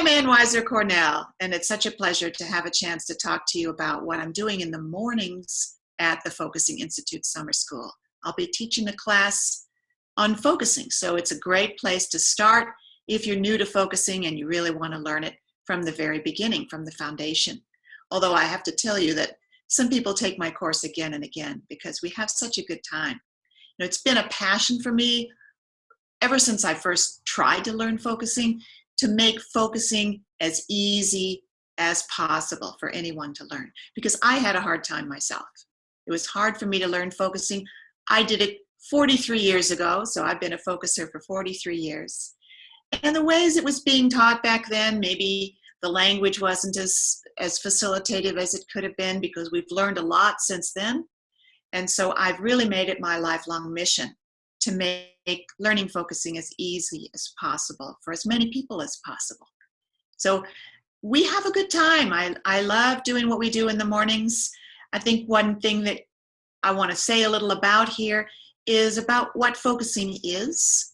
I'm Ann Weiser Cornell, and it's such a pleasure to have a chance to talk to you about what I'm doing in the mornings at the Focusing Institute Summer School. I'll be teaching a class on focusing, so it's a great place to start if you're new to focusing and you really want to learn it from the very beginning, from the foundation. Although I have to tell you that some people take my course again and again because we have such a good time. You know, it's been a passion for me ever since I first tried to learn focusing, to make focusing as easy as possible for anyone to learn, because I had a hard time myself. It was hard for me to learn focusing. I did it 43 years ago, so I've been a focuser for 43 years. And the ways it was being taught back then, maybe the language wasn't as facilitative as it could have been, because we've learned a lot since then. And so I've really made it my lifelong mission to make learning focusing as easy as possible for as many people as possible. So we have a good time. I love doing what we do in the mornings. I think one thing that I want to say a little about here is about what focusing is.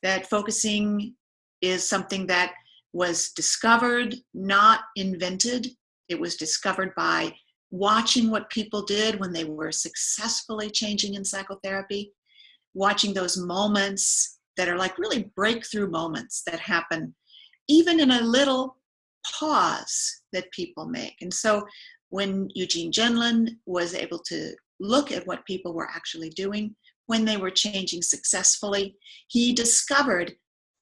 That focusing is something that was discovered, not invented. It was discovered by watching what people did when they were successfully changing in psychotherapy, watching those moments that are like really breakthrough moments that happen even in a little pause that people make. And so when Eugene Gendlin was able to look at what people were actually doing when they were changing successfully, he discovered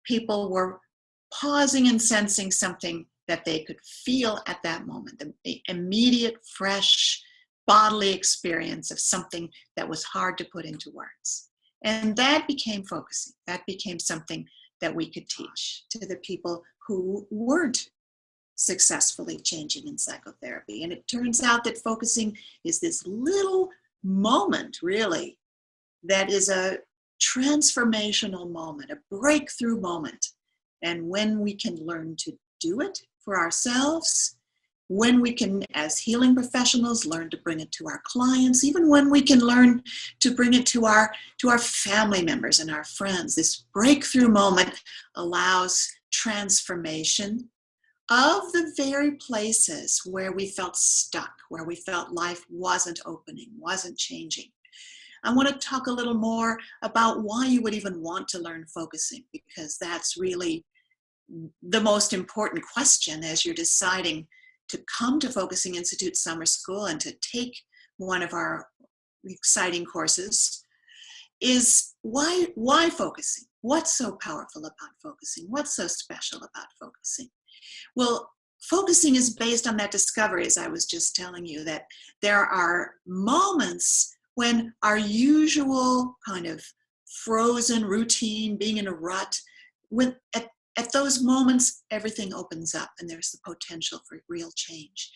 people were pausing and sensing something that they could feel at that moment, the immediate, fresh, bodily experience of something that was hard to put into words. And that became focusing. That became something that we could teach to the people who weren't successfully changing in psychotherapy. And it turns out that focusing is this little moment, really, that is a transformational moment, a breakthrough moment. And when we can learn to do it for ourselves, when we can, as healing professionals, learn to bring it to our clients, even when we can learn to bring it to our family members and our friends, this breakthrough moment allows transformation of the very places where we felt stuck, where we felt life wasn't opening, wasn't changing. I want to talk a little more about why you would even want to learn focusing, because that's really the most important question as you're deciding to come to Focusing Institute Summer School and to take one of our exciting courses, is why focusing? What's so powerful about focusing? What's so special about focusing? Well, focusing is based on that discovery, as I was just telling you, that there are moments when our usual kind of frozen routine, being in a rut, when at those moments, everything opens up and there's the potential for real change.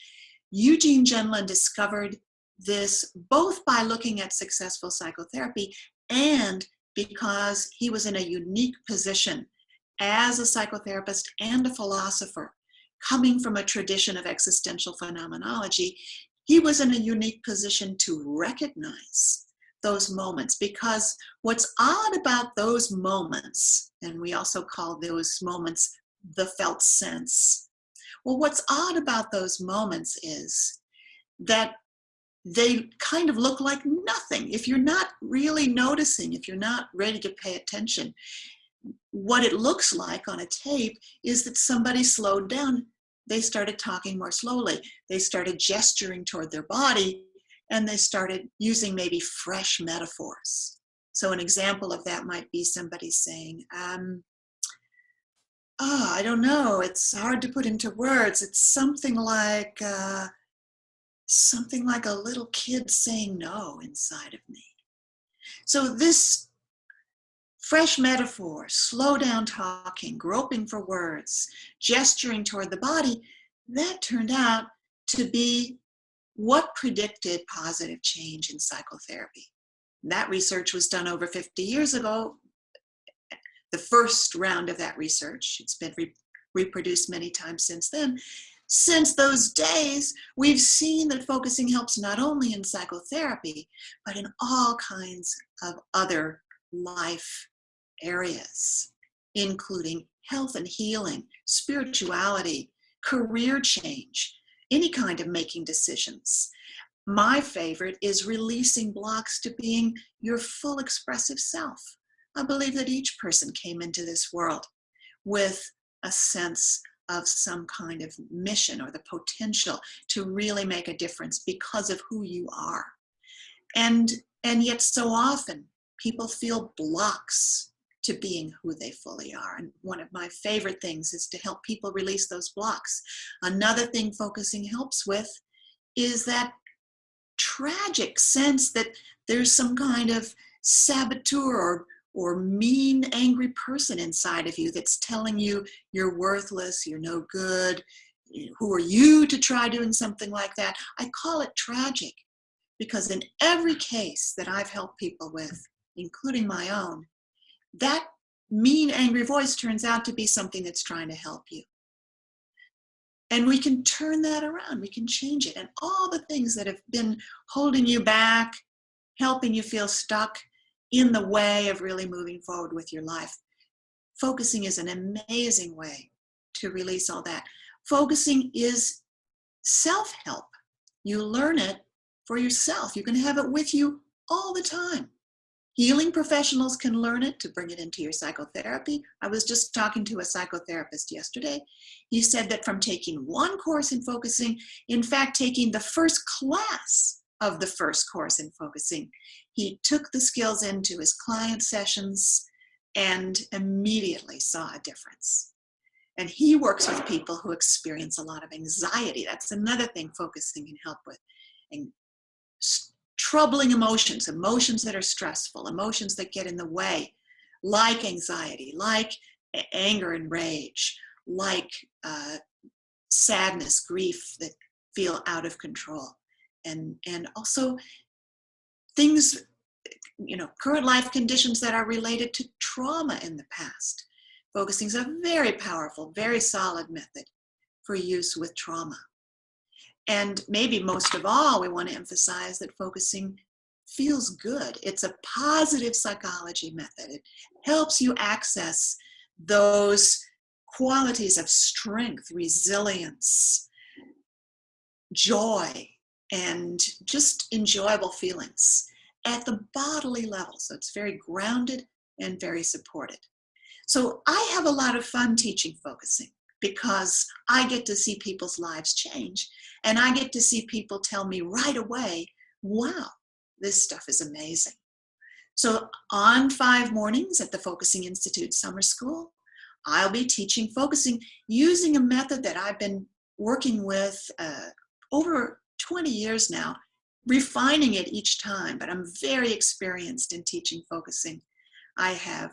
Eugene Gendlin discovered this both by looking at successful psychotherapy and because he was in a unique position as a psychotherapist and a philosopher. Coming from a tradition of existential phenomenology, he was in a unique position to recognize those moments, because what's odd about those moments, and we also call those moments the felt sense. Well, what's odd about those moments is that they kind of look like nothing. If you're not really noticing, if you're not ready to pay attention, what it looks like on a tape is that somebody slowed down. They started talking more slowly. They started gesturing toward their body, and they started using maybe fresh metaphors. So an example of that might be somebody saying, I don't know, it's hard to put into words. It's something like a little kid saying no inside of me. So this fresh metaphor, slow down talking, groping for words, gesturing toward the body, that turned out to be what predicted positive change in psychotherapy. That research was done over 50 years ago. The first round of that research, it's been reproduced many times since then. Since those days, we've seen that focusing helps not only in psychotherapy, but in all kinds of other life areas. including health and healing, spirituality, career change, any kind of making decisions. My favorite is releasing blocks to being your full expressive self. I believe that each person came into this world with a sense of some kind of mission or the potential to really make a difference because of who you are. And yet so often people feel blocks to being who they fully are. And one of my favorite things is to help people release those blocks. Another thing focusing helps with is that tragic sense that there's some kind of saboteur or mean, angry person inside of you that's telling you you're worthless, you're no good, who are you to try doing something like that? I call it tragic because in every case that I've helped people with, including my own, that mean, angry voice turns out to be something that's trying to help you. And we can turn that around, we can change it. And all the things that have been holding you back, helping you feel stuck in the way of really moving forward with your life. Focusing is an amazing way to release all that. Focusing is self-help. You learn it for yourself. You can have it with you all the time. Healing professionals can learn it to bring it into your psychotherapy. I was just talking to a psychotherapist yesterday. He said that from taking one course in focusing, in fact, taking the first class of the first course in focusing, he took the skills into his client sessions and immediately saw a difference. And he works with people who experience a lot of anxiety. That's another thing focusing can help with. And troubling emotions, emotions that are stressful, emotions that get in the way, like anxiety, like anger and rage, like sadness, grief that feel out of control. And also things, current life conditions that are related to trauma in the past. Focusing is a very powerful, very solid method for use with trauma. And maybe most of all, we want to emphasize that focusing feels good. It's a positive psychology method. It helps you access those qualities of strength, resilience, joy, and just enjoyable feelings at the bodily level. So it's very grounded and very supported. So I have a lot of fun teaching focusing because I get to see people's lives change, and I get to see people tell me right away, wow, this stuff is amazing. So on 5 mornings at the Focusing Institute Summer School, I'll be teaching focusing using a method that I've been working with over 20 years now, refining it each time, but I'm very experienced in teaching focusing. I have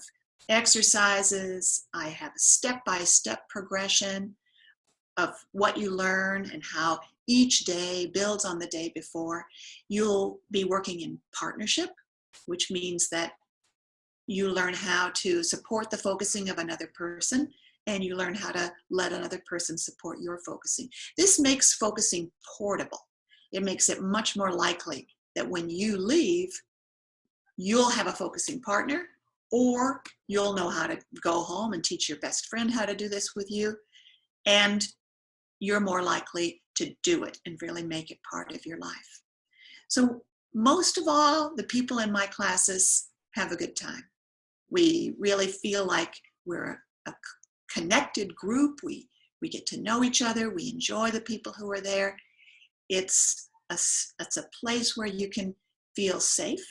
exercises, I have a step-by-step progression of what you learn and how each day builds on the day before. You'll be working in partnership, which means that you learn how to support the focusing of another person, and you learn how to let another person support your focusing. This makes focusing portable. It makes it much more likely that when you leave, you'll have a focusing partner, or you'll know how to go home and teach your best friend how to do this with you, and you're more likely to do it and really make it part of your life. So most of all, the people in my classes have a good time. We really feel like we're a connected group. We get to know each other. We enjoy the people who are there. It's a place where you can feel safe,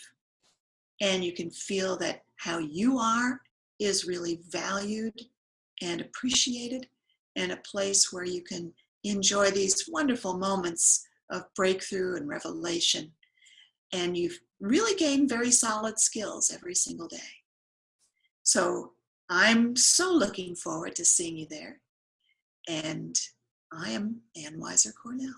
and you can feel that how you are is really valued and appreciated, and a place where you can enjoy these wonderful moments of breakthrough and revelation. And you've really gained very solid skills every single day. So I'm so looking forward to seeing you there. And I am Ann Weiser Cornell.